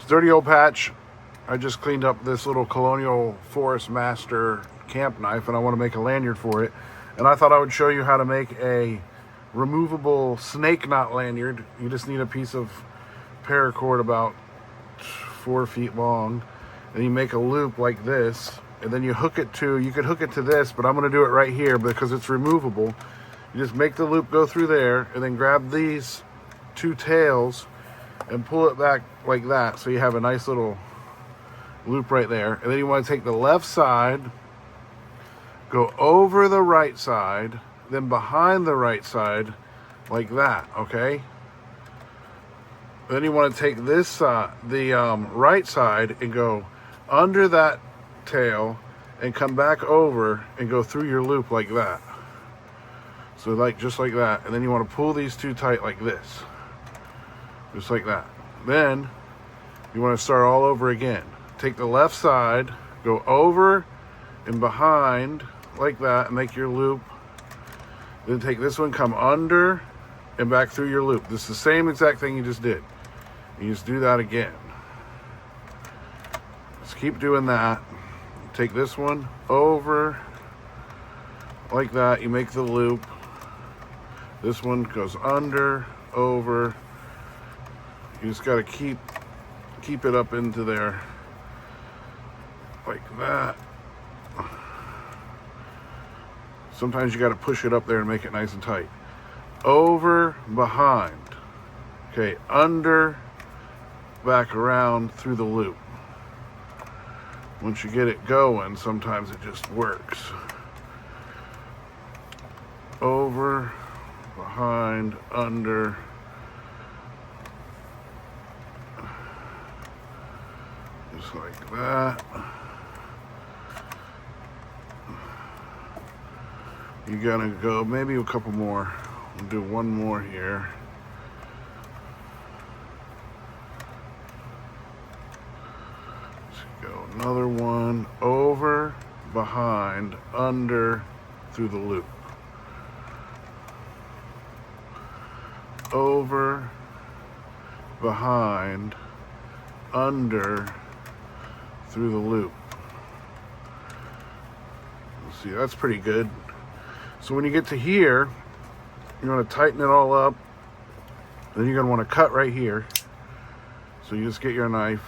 Dirty old patch. I just cleaned up this little Colonial Forest Master camp knife, and I want to make a lanyard for it. And I thought I would show you how to make a removable snake knot lanyard. You just need a piece of paracord about 4 feet long, and you make a loop like this, and then you hook it to, you could hook it to this, but I'm going to do it right here because it's removable. You just make the loop go through there, and then grab these 2 tails and pull it back like that, so you have a nice little loop right there. And then you want to take the left side, go over the right side, then behind the right side like that, okay? Then you want to take this side, the right side, and go under that tail and come back over and go through your loop like that. So like just like that. And then you want to pull these 2 tight like this, just like that. Then you want to start all over again. Take the left side, go over and behind like that, and make your loop. Then take this one, come under and back through your loop. This is the same exact thing you just did. You just do that again. Just keep doing that. Take this one over like that. You make the loop. This one goes under, over. You just got to keep it up into there like that. Sometimes you got to push it up there and make it nice and tight. Over, behind. Okay, under, back around through the loop. Once you get it going, sometimes it just works. Over, behind, under. Just like that. You gotta go maybe a couple more. We'll do one more here. Go another one, over, behind, under, through the loop. Over, behind, under, through the loop. Let's see, that's pretty good. So when you get to here, you're going to tighten it all up. Then you're going to want to cut right here. So you just get your knife,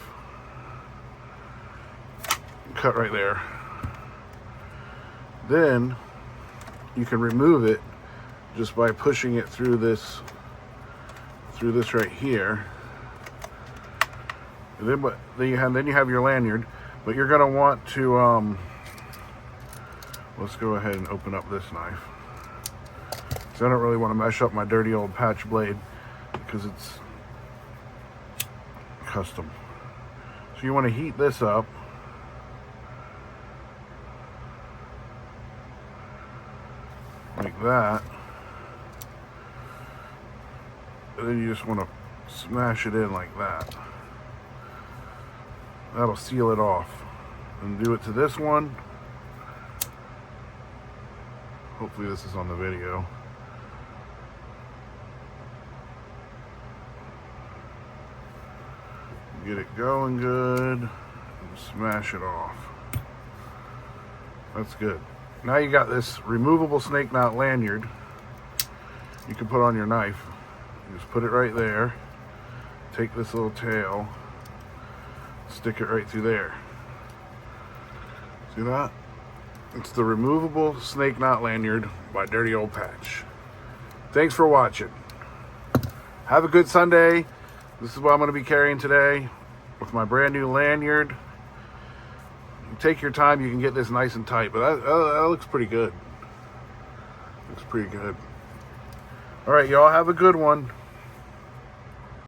cut right there. Then you can remove it just by pushing it through this right here. And then you have your lanyard. But you're going to want to let's go ahead and open up this knife, because I don't really want to mess up my dirty old patch blade because it's custom. So you want to heat this up. Like that. And then you just want to smash it in like that. That'll seal it off. And do it to this one. Hopefully this is on the video. Get it going good and smash it off. That's good. Now you got this removable snake knot lanyard you can put on your knife. You just put it right there. Take this little tail, stick it right through there. See that? It's the removable snake knot lanyard by Dirty Old Patch. Thanks for watching. Have a good Sunday. This is what I'm going to be carrying today with my brand new lanyard. You take your time, you can get this nice and tight, but that looks pretty good. Looks pretty good. All right, y'all have a good one.